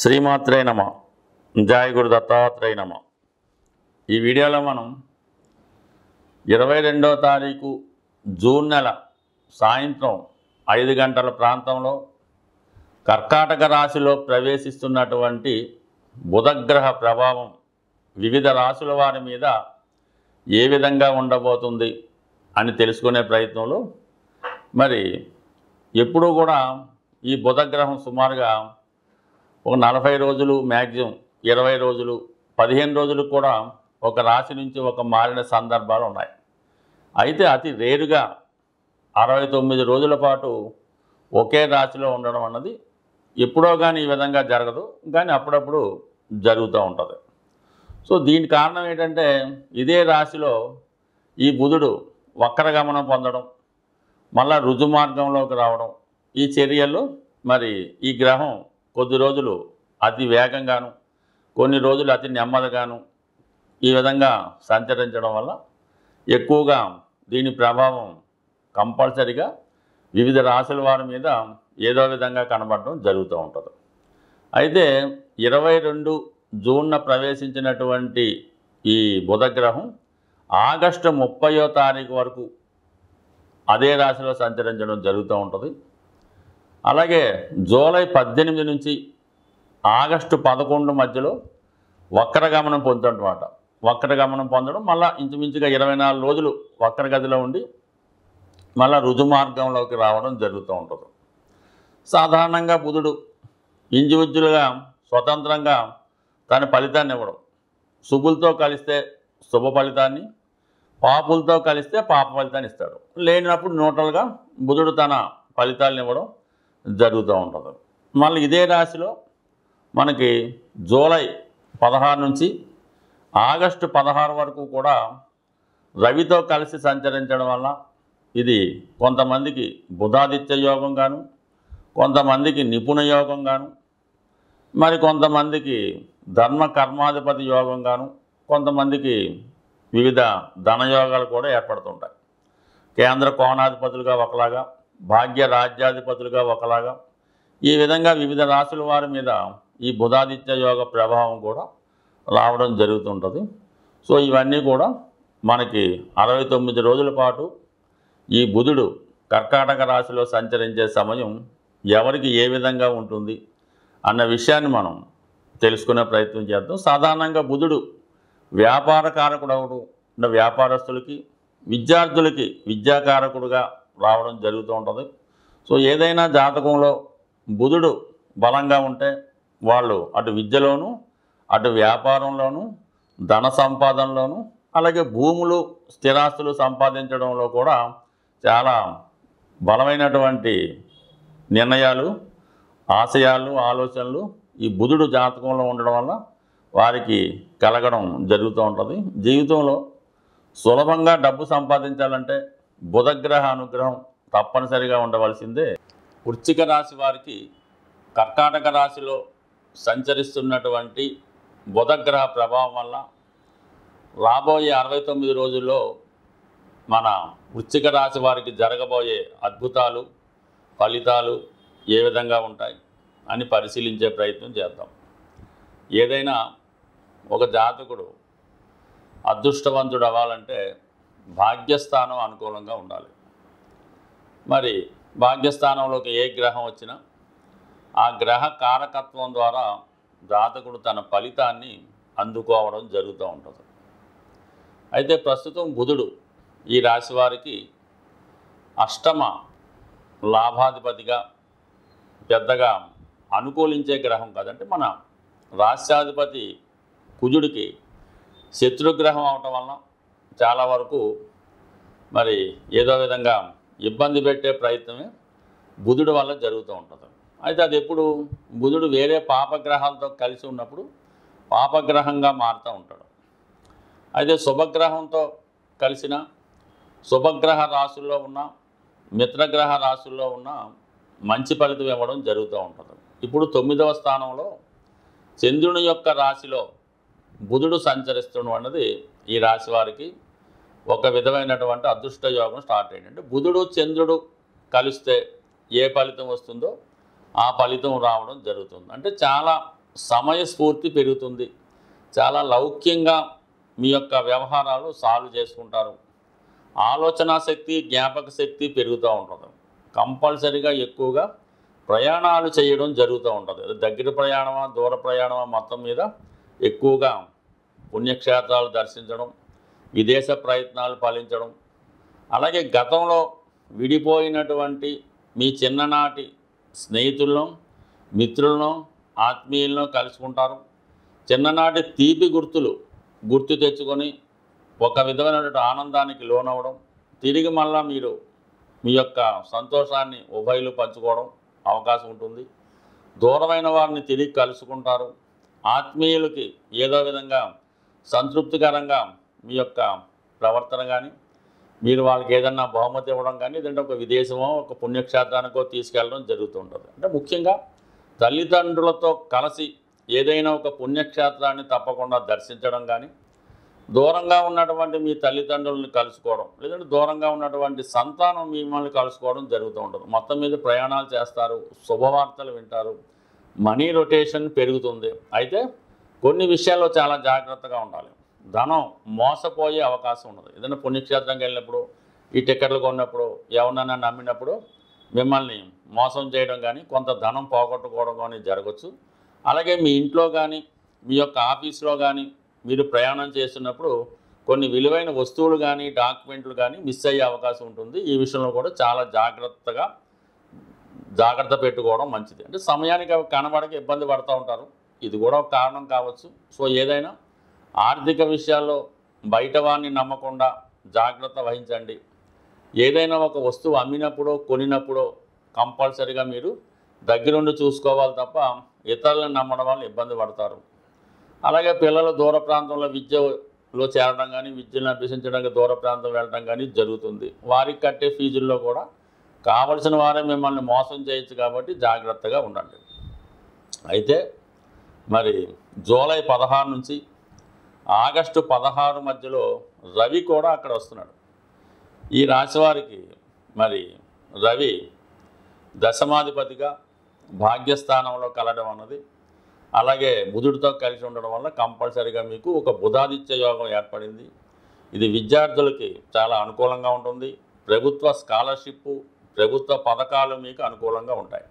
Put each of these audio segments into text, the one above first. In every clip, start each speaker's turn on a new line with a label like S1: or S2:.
S1: శ్రీమాత్రే నమ. జయ గురు దత్తాత్రేయ నమ. ఈ వీడియోలో మనం 22వ తారీఖు జూన్ నెల సాయంత్రం 5 గంటల ప్రాంతంలో కర్కాటక రాశిలో ప్రవేశిస్తున్నటువంటి బుధగ్రహ ప్రభావం వివిధ రాశుల వారి మీద ఏ విధంగా ఉండబోతుంది అని తెలుసుకునే ప్రయత్నంలో మరి ఎప్పుడూ కూడా ఈ బుధగ్రహం సుమారుగా ఒక 40 రోజులు, మ్యాక్సిమం 20 రోజులు, 15 రోజులు కూడా ఒక రాశి నుంచి ఒక మారిన సందర్భాలు ఉన్నాయి. అయితే అతి రేరుగా 69 రోజుల పాటు ఒకే రాశిలో ఉండడం అన్నది ఎప్పుడో కానీ ఈ విధంగా జరగదు, కానీ అప్పుడప్పుడు జరుగుతూ ఉంటుంది. సో దీని కారణం ఏంటంటే ఇదే రాశిలో ఈ బుధుడు వక్రగమనం పొందడం, మళ్ళా రుజు మార్గంలోకి రావడం, ఈ చర్యల్లో మరి ఈ గ్రహం కొద్ది రోజులు అతి వేగంగాను, కొన్ని రోజులు అతి నెమ్మదిగాను ఈ విధంగా సంచరించడం వల్ల ఎక్కువగా దీని ప్రభావం కంపల్సరిగా వివిధ రాశుల వారి మీద ఏదో విధంగా కనబడడం జరుగుతూ ఉంటుంది. అయితే 22 జూన్న ప్రవేశించినటువంటి ఈ బుధగ్రహం ఆగస్టు 30వ తారీఖు వరకు అదే రాశిలో సంచరించడం జరుగుతూ ఉంటుంది. అలాగే జూలై 18 నుంచి ఆగస్టు 11 మధ్యలో వక్రగమనం పొందుతుంటమాట. వక్రగమనం పొందడం మళ్ళీ ఇంచుమించుగా 24 రోజులు వక్రగతిలో ఉండి మళ్ళీ రుజు మార్గంలోకి రావడం జరుగుతూ ఉంటుంది. సాధారణంగా బుధుడు ఇండివిజువల్గా స్వతంత్రంగా తన ఫలితాన్ని ఇవ్వడం, శుభులతో కలిస్తే శుభ ఫలితాన్ని, పాపులతో కలిస్తే పాప ఫలితాన్ని ఇస్తాడు. లేనప్పుడు న్యూట్రల్గా బుధుడు తన ఫలితాలను ఇవ్వడం జరుగుతూ ఉంటుంది. మళ్ళీ ఇదే రాశిలో మనకి జూలై 16 నుంచి ఆగస్టు 16 వరకు కూడా రవితో కలిసి సంచరించడం వల్ల ఇది కొంతమందికి బుధాదిత్య యోగం గాను, కొంతమందికి నిపుణ యోగం గాను, మరి కొంతమందికి ధర్మ కర్మాధిపతి యోగం గాను, కొంతమందికి వివిధ ధనయోగాలు కూడా ఏర్పడుతుంటాయి. కేంద్ర కోణాధిపతులుగా ఒకలాగా, భాగ్య రాజ్యాధిపతులుగా ఒకలాగా, ఈ విధంగా వివిధ రాశుల వారి మీద ఈ బుధాదిత్య యోగ ప్రభావం కూడా రావడం జరుగుతుంటుంది. సో ఇవన్నీ కూడా మనకి 69 రోజుల పాటు ఈ బుధుడు కర్కాటక రాశిలో సంచరించే సమయం ఎవరికి ఏ విధంగా ఉంటుంది అన్న విషయాన్ని మనం తెలుసుకునే ప్రయత్నం చేద్దాం. సాధారణంగా బుధుడు వ్యాపారకారకుడు అవడం, వ్యాపారస్తులకి, విద్యార్థులకి విద్యాకారకుడుగా రావడం జరుగుతూ ఉంటుంది. సో ఏదైనా జాతకంలో బుధుడు బలంగా ఉంటే వాళ్ళు అటు విద్యలోనూ, అటు వ్యాపారంలోనూ, ధన సంపాదనలోనూ, అలాగే భూములు, స్థిరాస్తులు సంపాదించడంలో కూడా చాలా బలమైనటువంటి నిర్ణయాలు, ఆశయాలు, ఆలోచనలు ఈ బుధుడు జాతకంలో ఉండడం వల్ల వారికి కలగడం జరుగుతూ ఉంటుంది. జీవితంలో సులభంగా డబ్బు సంపాదించాలంటే బుధగ్రహ అనుగ్రహం తప్పనిసరిగా ఉండవలసిందే. వృశ్చిక రాశి వారికి కర్కాటక రాశిలో సంచరిస్తున్నటువంటి బుధగ్రహ ప్రభావం వల్ల రాబోయే 69 రోజుల్లో మన వృశ్చిక రాశి వారికి జరగబోయే అద్భుతాలు, ఫలితాలు ఏ విధంగా ఉంటాయి అని పరిశీలించే ప్రయత్నం చేద్దాం. ఏదైనా ఒక జాతకుడు అదృష్టవంతుడు అవ్వాలంటే భాగ్యస్థానం అనుకూలంగా ఉండాలి. మరి భాగ్యస్థానంలోకి ఏ గ్రహం వచ్చినా ఆ గ్రహ కారకత్వం ద్వారా జాతకుడు తన ఫలితాన్ని అందుకోవడం జరుగుతూ ఉంటుంది. అయితే ప్రస్తుతం బుధుడు ఈ రాశి వారికి అష్టమ లాభాధిపతిగా పెద్దగా అనుకూలించే గ్రహం కాదంటే మన రాష్ట్రాధిపతి కుజుడికి శత్రుగ్రహం అవటం వలన చాలా వరకు మరి ఏదో విధంగా ఇబ్బంది పెట్టే ప్రయత్నమే బుధుడు వల్ల జరుగుతూ ఉంటుంది. అయితే అది ఎప్పుడు బుధుడు వేరే పాపగ్రహాలతో కలిసి ఉన్నప్పుడు పాపగ్రహంగా మారుతూ ఉంటాడు. అయితే శుభగ్రహంతో కలిసిన, శుభగ్రహ రాశుల్లో ఉన్న, మిత్రగ్రహ రాశుల్లో ఉన్న మంచి ఫలితం ఇవ్వడం జరుగుతూ ఉంటుంది. ఇప్పుడు 9వ స్థానంలో చంద్రుని యొక్క రాశిలో బుధుడు సంచరిస్తుండడం అన్నది ఈ రాశి వారికి ఒక విధమైనటువంటి అదృష్ట యోగం స్టార్ట్ అయ్యింది. అంటే బుధుడు చంద్రుడు కలిస్తే ఏ ఫలితం వస్తుందో ఆ ఫలితం రావడం జరుగుతుంది. అంటే చాలా సమయస్ఫూర్తి పెరుగుతుంది. చాలా లౌక్యంగా మీ యొక్క వ్యవహారాలు సాల్వ్ చేసుకుంటారు. ఆలోచన శక్తి, జ్ఞాపక శక్తి పెరుగుతూ ఉంటుంది. కంపల్సరీగా ఎక్కువగా ప్రయాణాలు చేయడం జరుగుతూ ఉంటుంది. దగ్గర ప్రయాణమా, దూర ప్రయాణమా, మొత్తం మీద ఎక్కువగా పుణ్యక్షేత్రాలు దర్శించడం, విదేశ ప్రయత్నాలు ఫలించడం, అలాగే గతంలో విడిపోయినటువంటి మీ చిన్ననాటి స్నేహితులను, మిత్రులను, ఆత్మీయులను కలుసుకుంటారు. చిన్ననాటి తీపి గుర్తు తెచ్చుకొని ఒక విధమైనటువంటి ఆనందానికి లోనవ్వడం, తిరిగి మళ్ళా మీరు మీ యొక్క సంతోషాన్ని ఉభయులు పంచుకోవడం అవకాశం ఉంటుంది. దూరమైన వారిని తిరిగి కలుసుకుంటారు. ఆత్మీయులకి ఏదో విధంగా సంతృప్తికరంగా మీ యొక్క ప్రవర్తన కానీ, మీరు వాళ్ళకి ఏదన్నా బహుమతి ఇవ్వడం కానీ, లేదంటే ఒక విదేశమో ఒక పుణ్యక్షేత్రానికో తీసుకెళ్ళడం జరుగుతుంటుంది. అంటే ముఖ్యంగా తల్లిదండ్రులతో కలిసి ఏదైనా ఒక పుణ్యక్షేత్రాన్ని తప్పకుండా దర్శించడం కానీ, దూరంగా ఉన్నటువంటి మీ తల్లిదండ్రులను కలుసుకోవడం, లేదంటే దూరంగా ఉన్నటువంటి సంతానం మిమ్మల్ని కలుసుకోవడం జరుగుతూ ఉంటుంది. మొత్తం మీద ప్రయాణాలు చేస్తారు, శుభవార్తలు వింటారు, మనీ రొటేషన్ పెరుగుతుంది. అయితే కొన్ని విషయాల్లో చాలా జాగ్రత్తగా ఉండాలి. ధనం మోసపోయే అవకాశం ఉన్నది. ఏదైనా పుణ్యక్షేత్రంకి వెళ్ళినప్పుడు, ఈ టికెట్లు కొన్నప్పుడు, ఎవరినైనా నమ్మినప్పుడు మిమ్మల్ని మోసం చేయడం కానీ, కొంత ధనం పోగొట్టుకోవడం కానీ జరగవచ్చు. అలాగే మీ ఇంట్లో కానీ, మీ యొక్క ఆఫీస్లో కానీ మీరు ప్రయాణం చేస్తున్నప్పుడు కొన్ని విలువైన వస్తువులు కానీ, డాక్యుమెంట్లు కానీ మిస్ అయ్యే అవకాశం ఉంటుంది. ఈ విషయంలో కూడా చాలా జాగ్రత్త పెట్టుకోవడం మంచిది. అంటే సమయానికి అవి కనబడక ఇబ్బంది పడుతూ ఉంటారు. ఇది కూడా ఒక కారణం కావచ్చు. సో ఏదైనా ఆర్థిక విషయాల్లో బయట వారిని నమ్మకుండా జాగ్రత్త వహించండి. ఏదైనా ఒక వస్తువు అమ్మినప్పుడో కొనినప్పుడో కంపల్సరీగా మీరు దగ్గరుండి చూసుకోవాలి తప్ప ఇతరులను నమ్మడం వల్ల ఇబ్బంది పడతారు. అలాగే పిల్లలు దూర ప్రాంతంలో విద్యలో చేరడం కానీ, విద్యను అభ్యసించడానికి దూర ప్రాంతం వెళ్ళడం కానీ జరుగుతుంది. వారికి కట్టే ఫీజుల్లో కూడా కావలసిన వారే మిమ్మల్ని మోసం చేయొచ్చు కాబట్టి జాగ్రత్తగా ఉండండి. అయితే మరి జూలై 16 నుంచి ఆగస్టు 16 మధ్యలో రవి కూడా అక్కడ వస్తున్నాడు. ఈ రాశివారికి మరి రవి దశమాధిపతిగా భాగ్యస్థానంలో కలడం అన్నది, అలాగే బుధుడితో కలిసి ఉండడం వల్ల కంపల్సరీగా మీకు ఒక బుధాదిత్య యోగం ఏర్పడింది. ఇది విద్యార్థులకి చాలా అనుకూలంగా ఉంటుంది. ప్రభుత్వ స్కాలర్షిప్, ప్రభుత్వ పథకాలు మీకు అనుకూలంగా ఉంటాయి.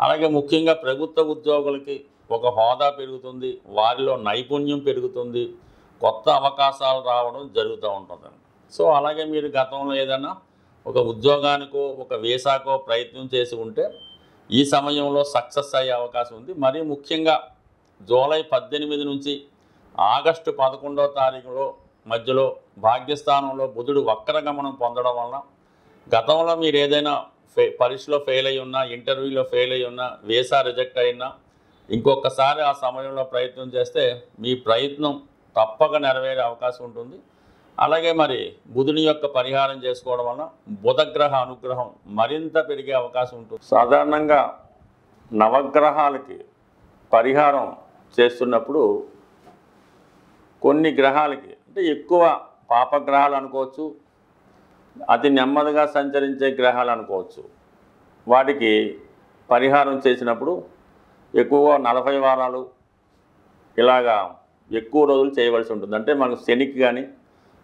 S1: అలాగే ముఖ్యంగా ప్రభుత్వ ఉద్యోగులకి ఒక హోదా పెరుగుతుంది, వారిలో నైపుణ్యం పెరుగుతుంది, కొత్త అవకాశాలు రావడం జరుగుతూ ఉంటుంది. సో అలాగే మీరు గతంలో ఏదైనా ఒక ఉద్యోగానికో ఒక వీసాకో ప్రయత్నం చేసి ఉంటే ఈ సమయంలో సక్సెస్ అయ్యే అవకాశం ఉంది. మరీ ముఖ్యంగా జూలై 18 నుంచి ఆగస్టు 11వ తారీఖులో మధ్యలో భాగ్యస్థానంలో బుధుడు వక్రగమనం పొందడం వలన గతంలో మీరు ఏదైనా పరీక్షలో ఫెయిల్ అయి ఉన్నా, ఇంటర్వ్యూలో ఫెయిల్ అయి ఉన్నా, వీసా రిజెక్ట్ అయినా ఇంకొకసారి ఆ సమయంలో ప్రయత్నం చేస్తే మీ ప్రయత్నం తప్పక నెరవేరే అవకాశం ఉంటుంది. అలాగే మరి బుధుని యొక్క పరిహారం చేసుకోవడం వలన బుధగ్రహ అనుగ్రహం మరింత పెరిగే అవకాశం ఉంటుంది. సాధారణంగా నవగ్రహాలకి పరిహారం చేస్తున్నప్పుడు కొన్ని గ్రహాలకి, అంటే ఎక్కువ పాపగ్రహాలు అనుకోవచ్చు, అతి నెమ్మదిగా సంచరించే గ్రహాలు అనుకోవచ్చు, వాటికి పరిహారం చేసినప్పుడు ఎక్కువగా 40 వారాలు ఇలాగా ఎక్కువ రోజులు చేయవలసి ఉంటుంది. అంటే మనకు శనికి కానీ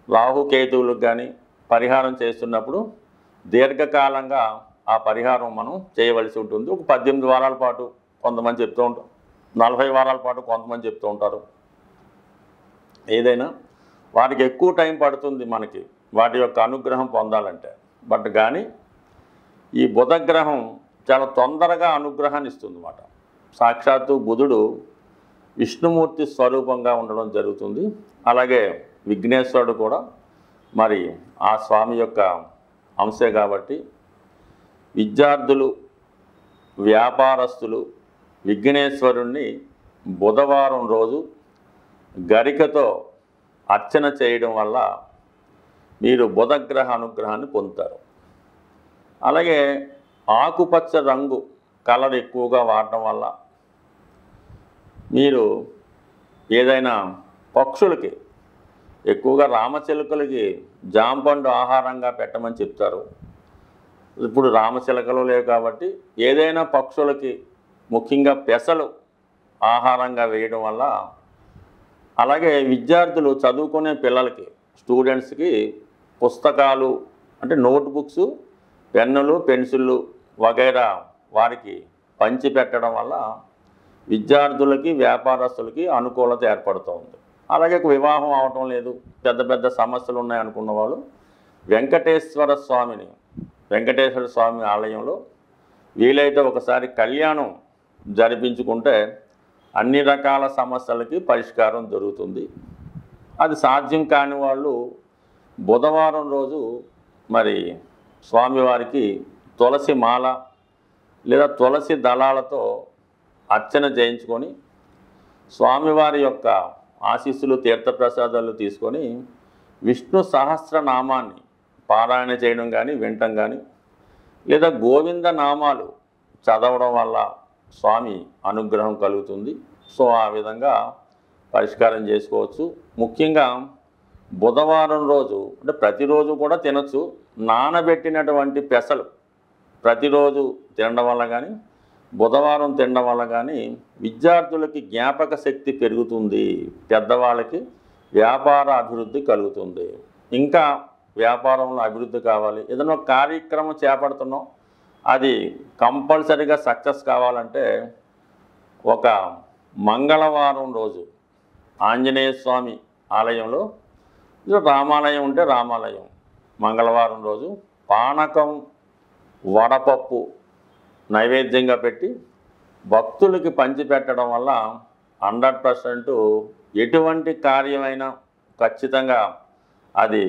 S1: రాహుకేతువులకు కానీ పరిహారం చేస్తున్నప్పుడు దీర్ఘకాలంగా ఆ పరిహారం మనం చేయవలసి ఉంటుంది. ఒక 18 వారాల పాటు కొంతమంది చెప్తూ ఉంటారు, 40 వారాల పాటు కొంతమంది చెప్తూ ఉంటారు. ఏదైనా వాటికి ఎక్కువ టైం పడుతుంది మనకి వాటి యొక్క అనుగ్రహం పొందాలంటే. బట్ కానీ ఈ బుధగ్రహం చాలా తొందరగా అనుగ్రహాన్ని ఇస్తుంది అన్నమాట. సాక్షాత్తు బుధుడు విష్ణుమూర్తి స్వరూపంగా ఉండడం జరుగుతుంది. అలాగే విఘ్నేశ్వరుడు కూడా మరి ఆ స్వామి యొక్క అంశే కాబట్టి విద్యార్థులు, వ్యాపారస్తులు విఘ్నేశ్వరుణ్ణి బుధవారం రోజు గరికతో అర్చన చేయడం వల్ల మీరు బుధగ్రహ అనుగ్రహాన్ని పొందుతారు. అలాగే ఆకుపచ్చ రంగు కలర్ ఎక్కువగా వాడటం వల్ల మీరు ఏదైనా పక్షులకి, ఎక్కువగా రామచిలుకలకి జాంపండు ఆహారంగా పెట్టమని చెప్తారు. ఇప్పుడు రామచిలుకలు లేవు కాబట్టి ఏదైనా పక్షులకి, ముఖ్యంగా పెసలు ఆహారంగా వేయడం వల్ల, అలాగే విద్యార్థులు చదువుకునే పిల్లలకి, స్టూడెంట్స్కి పుస్తకాలు అంటే నోట్బుక్స్, పెన్నులు, పెన్సిళ్ళు వగైరా వారికి పంచిపెట్టడం వల్ల విద్యార్థులకి, వ్యాపారస్తులకి అనుకూలత ఏర్పడుతుంది. అలాగే వివాహం అవటం లేదు, పెద్ద పెద్ద సమస్యలు ఉన్నాయనుకున్న వాళ్ళు వెంకటేశ్వర స్వామి ఆలయంలో వీలైతే ఒకసారి కళ్యాణం జరిపించుకుంటే అన్ని రకాల సమస్యలకి పరిష్కారం దొరుకుతుంది. అది సాధ్యం కాని వాళ్ళు బుధవారం రోజు మరి స్వామివారికి తులసి మాల లేదా తులసి దళాలతో అర్చన చేయించుకొని స్వామివారి యొక్క ఆశీస్సులు, తీర్థప్రసాదాలు తీసుకొని విష్ణు సహస్రనామాన్ని పారాయణ చేయడం కానీ, వినటం కానీ, లేదా గోవింద నామాలు చదవడం వల్ల స్వామి అనుగ్రహం కలుగుతుంది. సో ఆ విధంగా పరిష్కారం చేసుకోవచ్చు. ముఖ్యంగా బుధవారం రోజు అంటే ప్రతిరోజు కూడా తినచ్చు. నానబెట్టినటువంటి పెసలు ప్రతిరోజు తినడం వల్ల కానీ, బుధవారం తినడం వల్ల కానీ విద్యార్థులకి జ్ఞాపక శక్తి పెరుగుతుంది, పెద్దవాళ్ళకి వ్యాపార అభివృద్ధి కలుగుతుంది. ఇంకా వ్యాపారంలో అభివృద్ధి కావాలి, ఏదైనా ఒక కార్యక్రమం చేపడుతున్నాం, అది కంపల్సరీగా సక్సెస్ కావాలంటే ఒక మంగళవారం రోజు ఆంజనేయ స్వామి ఆలయంలో, రామాలయం ఉంటే రామాలయం, మంగళవారం రోజు పానకం, వడపప్పు నైవేద్యంగా పెట్టి భక్తులకి పంచిపెట్టడం వల్ల 100% ఎటువంటి కార్యమైనా ఖచ్చితంగా అది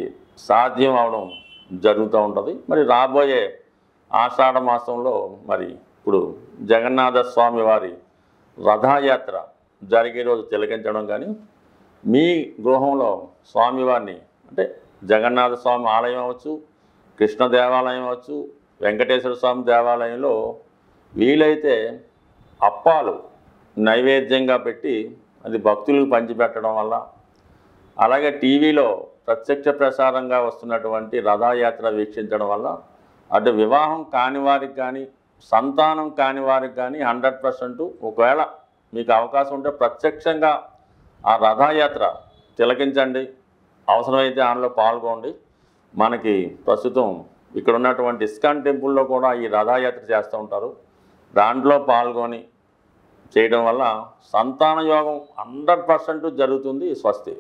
S1: సాధ్యం అవడం జరుగుతూ ఉంటుంది. మరి రాబోయే ఆషాఢ మాసంలో మరి ఇప్పుడు జగన్నాథ స్వామి వారి రథయాత్ర జరిగే రోజు తిలకించడం కానీ, మీ గృహంలో స్వామివారిని అంటే జగన్నాథ స్వామి ఆలయం అవ్వచ్చు, కృష్ణ దేవాలయం అవ్వచ్చు, వెంకటేశ్వర స్వామి దేవాలయంలో వీలైతే అప్పాలు నైవేద్యంగా పెట్టి అది భక్తులకు పంచిపెట్టడం వల్ల, అలాగే టీవీలో ప్రత్యక్ష ప్రసారంగా వస్తున్నటువంటి రథయాత్ర వీక్షించడం వల్ల అటు వివాహం కాని వారికి కానీ, సంతానం కాని వారికి కానీ 100% ఒకవేళ మీకు అవకాశం ఉంటే ప్రత్యక్షంగా ఆ రథయాత్ర తిలకించండి. అవసరమైతే అందులో పాల్గొండి. మనకి ప్రస్తుతం ఇక్కడ ఉన్నటువంటి ఇస్కాన్ టెంపుల్లో కూడా ఈ రథయాత్ర చేస్తూ ఉంటారు. దాంట్లో పాల్గొని చేయడం వల్ల సంతాన యోగం 100% జరుగుతుంది. స్వస్తి.